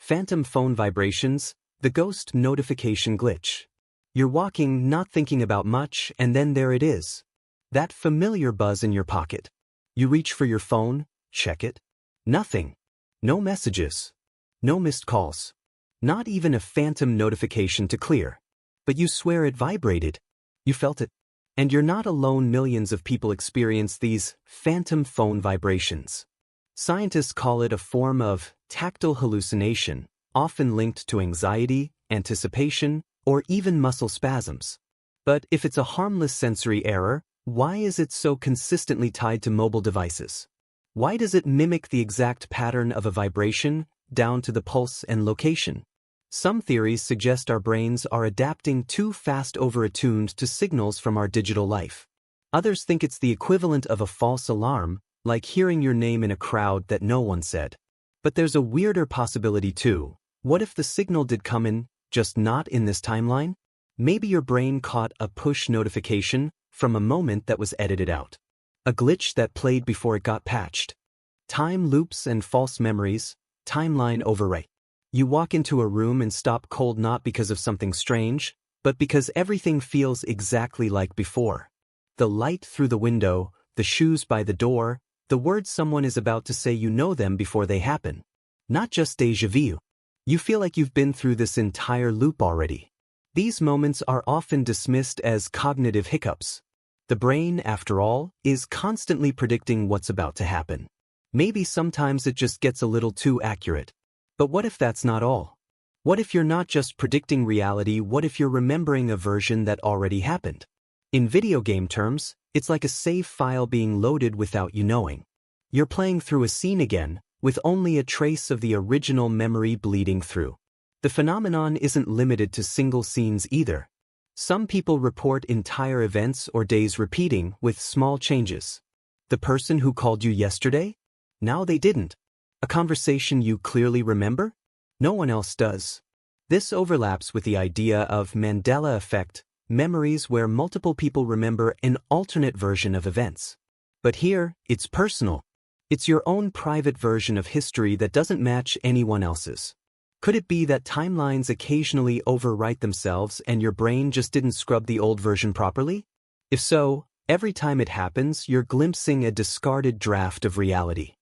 Phantom phone vibrations, the ghost notification glitch. You're walking, not thinking about much, and then there it is. That familiar buzz in your pocket. You reach for your phone, check it. Nothing. No messages. No missed calls. Not even a phantom notification to clear. But you swear it vibrated. You felt it. And you're not alone. Millions of people experience these phantom phone vibrations. Scientists call it a form of tactile hallucination, often linked to anxiety, anticipation, or even muscle spasms. But if it's a harmless sensory error, why is it so consistently tied to mobile devices? Why does it mimic the exact pattern of a vibration, down to the pulse and location? Some theories suggest our brains are adapting too fast, over-attuned to signals from our digital life. Others think it's the equivalent of a false alarm, like hearing your name in a crowd that no one said. But there's a weirder possibility too. What if the signal did come in, just not in this timeline? Maybe your brain caught a push notification from a moment that was edited out. A glitch that played before it got patched. Time loops and false memories, timeline overwrite. You walk into a room and stop cold, not because of something strange, but because everything feels exactly like before. The light through the window, the shoes by the door, the words someone is about to say, you know them before they happen. Not just déjà vu. You feel like you've been through this entire loop already. These moments are often dismissed as cognitive hiccups. The brain, after all, is constantly predicting what's about to happen. Maybe sometimes it just gets a little too accurate. But what if that's not all? What if you're not just predicting reality? What if you're remembering a version that already happened? In video game terms, it's like a save file being loaded without you knowing. You're playing through a scene again, with only a trace of the original memory bleeding through. The phenomenon isn't limited to single scenes either. Some people report entire events or days repeating with small changes. The person who called you yesterday? Now they didn't. A conversation you clearly remember? No one else does. This overlaps with the idea of Mandela effect, memories where multiple people remember an alternate version of events. But here, it's personal. It's your own private version of history that doesn't match anyone else's. Could it be that timelines occasionally overwrite themselves and your brain just didn't scrub the old version properly? If so, every time it happens, you're glimpsing a discarded draft of reality.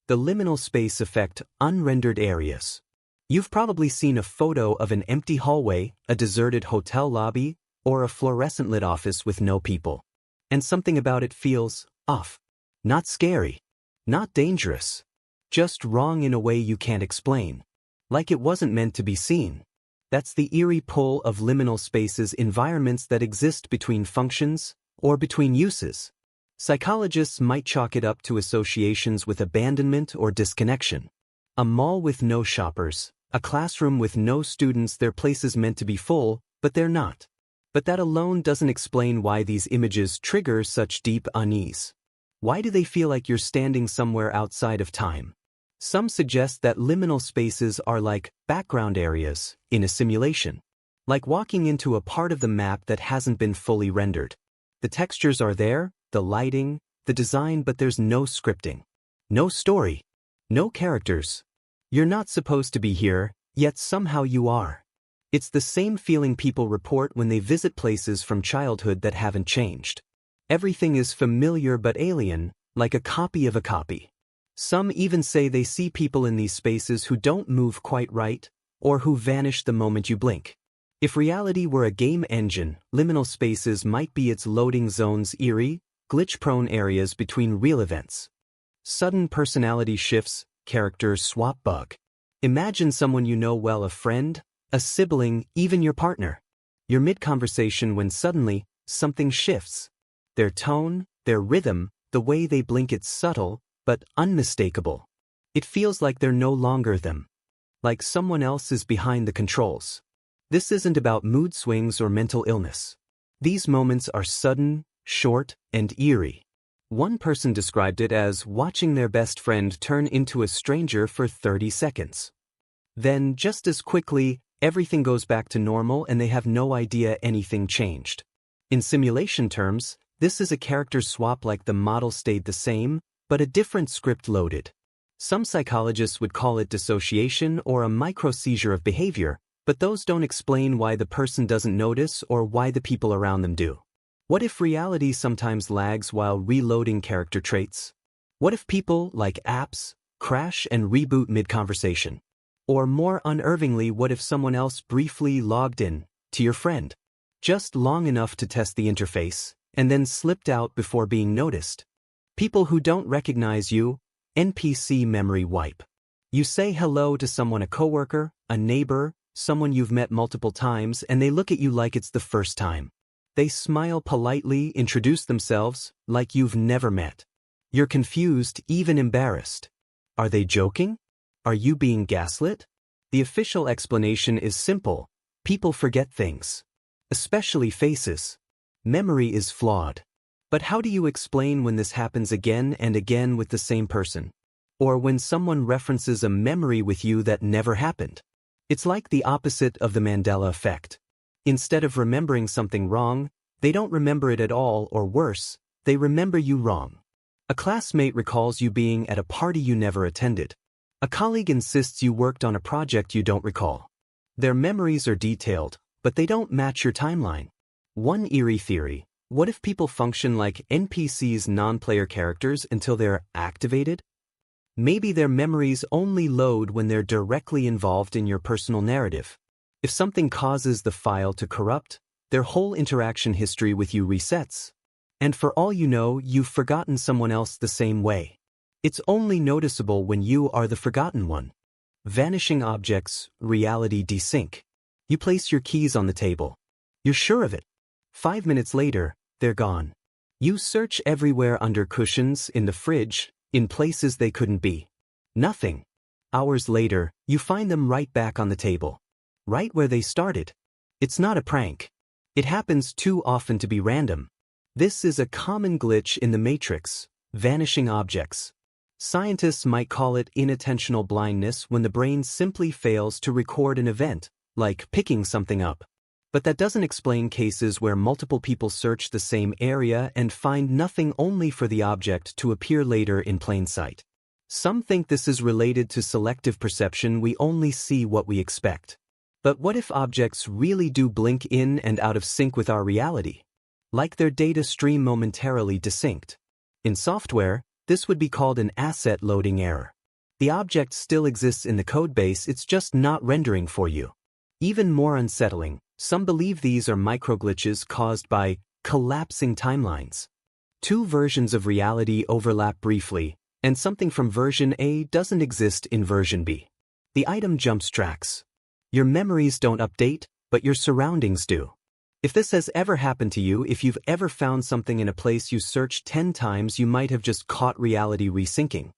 The liminal space effect, unrendered areas. You've probably seen a photo of an empty hallway, a deserted hotel lobby, or a fluorescent-lit office with no people. And something about it feels off. Not scary. Not dangerous. Just wrong in a way you can't explain. Like it wasn't meant to be seen. That's the eerie pull of liminal spaces, environments that exist between functions or between uses. Psychologists might chalk it up to associations with abandonment or disconnection. A mall with no shoppers, a classroom with no students, they're places meant to be full, but they're not. But that alone doesn't explain why these images trigger such deep unease. Why do they feel like you're standing somewhere outside of time? Some suggest that liminal spaces are like background areas in a simulation. Like walking into a part of the map that hasn't been fully rendered. The textures are there, the lighting, the design, but there's no scripting. No story. No characters. You're not supposed to be here, yet somehow you are. It's the same feeling people report when they visit places from childhood that haven't changed. Everything is familiar but alien, like a copy of a copy. Some even say they see people in these spaces who don't move quite right, or who vanish the moment you blink. If reality were a game engine, liminal spaces might be its loading zones, eerie, glitch-prone areas between real events. Sudden personality shifts, character swap bug. Imagine someone you know well, a friend, a sibling, even your partner. You're mid-conversation when suddenly, something shifts. Their tone, their rhythm, the way they blink, it's subtle, but unmistakable. It feels like they're no longer them. Like someone else is behind the controls. This isn't about mood swings or mental illness. These moments are sudden, short, and eerie. One person described it as watching their best friend turn into a stranger for 30 seconds. Then, just as quickly, everything goes back to normal and they have no idea anything changed. In simulation terms, this is a character swap, like the model stayed the same, but a different script loaded. Some psychologists would call it dissociation or a micro-seizure of behavior, but those don't explain why the person doesn't notice or why the people around them do. What if reality sometimes lags while reloading character traits? What if people, like apps, crash and reboot mid-conversation? Or more unnervingly, what if someone else briefly logged in to your friend, just long enough to test the interface, and then slipped out before being noticed? People who don't recognize you, NPC memory wipe. You say hello to someone, a coworker, a neighbor, someone you've met multiple times, and they look at you like it's the first time. They smile politely, introduce themselves, like you've never met. You're confused, even embarrassed. Are they joking? Are you being gaslit? The official explanation is simple: people forget things. Especially faces. Memory is flawed. But how do you explain when this happens again and again with the same person? Or when someone references a memory with you that never happened? It's like the opposite of the Mandela effect. Instead of remembering something wrong, they don't remember it at all, or worse, they remember you wrong. A classmate recalls you being at a party you never attended. A colleague insists you worked on a project you don't recall. Their memories are detailed, but they don't match your timeline. One eerie theory: what if people function like NPCs, non-player characters, until they're activated? Maybe their memories only load when they're directly involved in your personal narrative. If something causes the file to corrupt, their whole interaction history with you resets. And for all you know, you've forgotten someone else the same way. It's only noticeable when you are the forgotten one. Vanishing objects, reality desync. You place your keys on the table. You're sure of it. 5 minutes later, they're gone. You search everywhere, under cushions, in the fridge, in places they couldn't be. Nothing. Hours later, you find them right back on the table. Right where they started. It's not a prank. It happens too often to be random. This is a common glitch in the Matrix: vanishing objects. Scientists might call it inattentional blindness, when the brain simply fails to record an event, like picking something up. But that doesn't explain cases where multiple people search the same area and find nothing, only for the object to appear later in plain sight. Some think this is related to selective perception: we only see what we expect. But what if objects really do blink in and out of sync with our reality? Like their data stream momentarily desynced. In software, this would be called an asset loading error. The object still exists in the codebase, it's just not rendering for you. Even more unsettling, some believe these are microglitches caused by collapsing timelines. Two versions of reality overlap briefly, and something from version A doesn't exist in version B. The item jumps tracks. Your memories don't update, but your surroundings do. If this has ever happened to you, if you've ever found something in a place you searched 10 times, you might have just caught reality resyncing.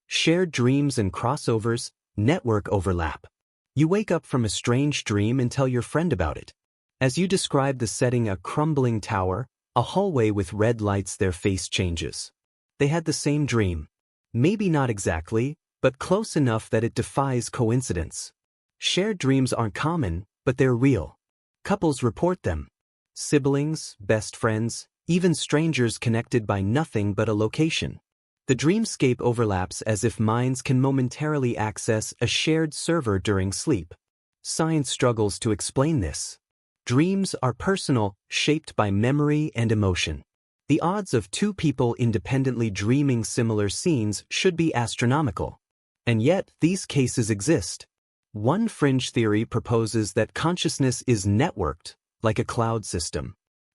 Shared dreams and crossovers, network overlap. You wake up from a strange dream and tell your friend about it. As you describe the setting, a crumbling tower, a hallway with red lights, their face changes. They had the same dream. Maybe not exactly, but close enough that it defies coincidence. Shared dreams aren't common, but they're real. Couples report them. Siblings, best friends, even strangers connected by nothing but a location. The dreamscape overlaps as if minds can momentarily access a shared server during sleep. Science struggles to explain this. Dreams are personal, shaped by memory and emotion. The odds of two people independently dreaming similar scenes should be astronomical. And yet, these cases exist. One fringe theory proposes that consciousness is networked, like a cloud system.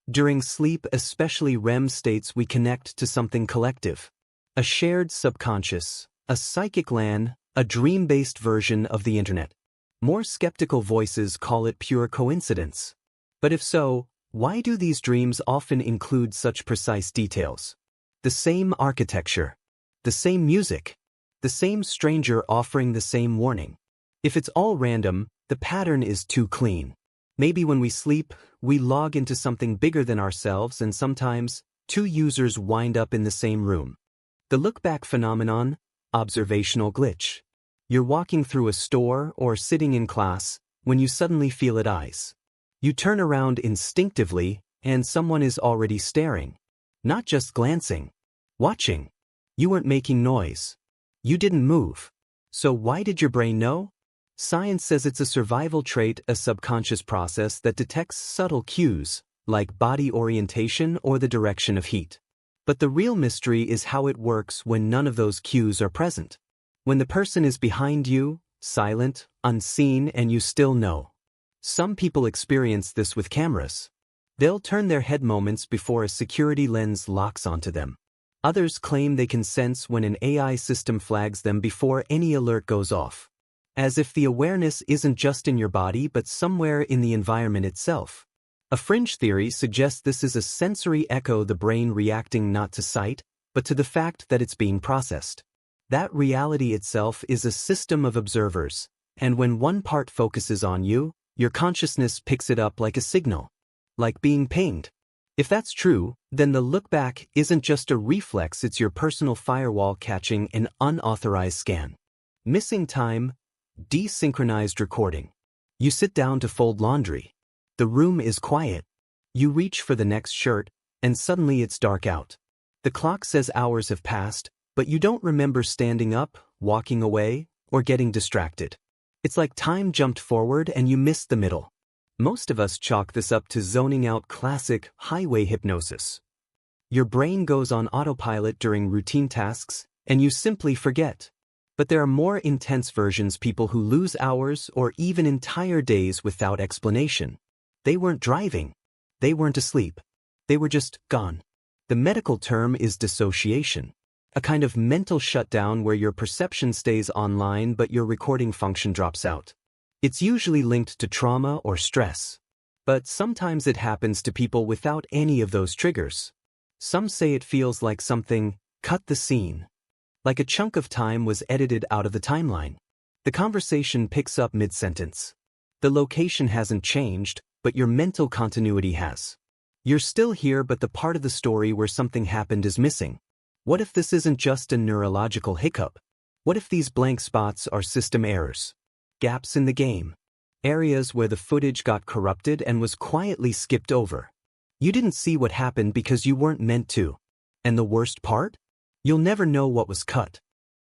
During sleep, especially REM states, we connect to something collective. A shared subconscious, a psychic LAN, a dream-based version of the internet. More skeptical voices call it pure coincidence. But if so, why do these dreams often include such precise details? The same architecture, the same music, the same stranger offering the same warning. If it's all random, the pattern is too clean. Maybe when we sleep, we log into something bigger than ourselves, and sometimes, two users wind up in the same room. The look-back phenomenon, observational glitch. You're walking through a store or sitting in class when you suddenly feel at eyes. You turn around instinctively, and someone is already staring. Not just glancing. Watching. You weren't making noise. You didn't move. So why did your brain know? Science says it's a survival trait, a subconscious process that detects subtle cues, like body orientation or the direction of heat. But the real mystery is how it works when none of those cues are present. When the person is behind you, silent, unseen, and you still know. Some people experience this with cameras. They'll turn their head moments before a security lens locks onto them. Others claim they can sense when an AI system flags them before any alert goes off. As if the awareness isn't just in your body but somewhere in the environment itself. A fringe theory suggests this is a sensory echo, the brain reacting not to sight, but to the fact that it's being processed. That reality itself is a system of observers, and when one part focuses on you, your consciousness picks it up like a signal. Like being pinged. If that's true, then the look back isn't just a reflex, it's your personal firewall catching an unauthorized scan. Missing time, desynchronized recording. You sit down to fold laundry. The room is quiet. You reach for the next shirt, and suddenly it's dark out. The clock says hours have passed, but you don't remember standing up, walking away, or getting distracted. It's like time jumped forward and you missed the middle. Most of us chalk this up to zoning out, classic highway hypnosis. Your brain goes on autopilot during routine tasks, and you simply forget. But there are more intense versions, people who lose hours or even entire days without explanation. They weren't driving. They weren't asleep. They were just gone. The medical term is dissociation, a kind of mental shutdown where your perception stays online but your recording function drops out. It's usually linked to trauma or stress. But sometimes it happens to people without any of those triggers. Some say it feels like something cut the scene. Like a chunk of time was edited out of the timeline. The conversation picks up mid-sentence. The location hasn't changed, but your mental continuity has. You're still here, but the part of the story where something happened is missing. What if this isn't just a neurological hiccup? What if these blank spots are system errors? Gaps in the game. Areas where the footage got corrupted and was quietly skipped over. You didn't see what happened because you weren't meant to. And the worst part? You'll never know what was cut.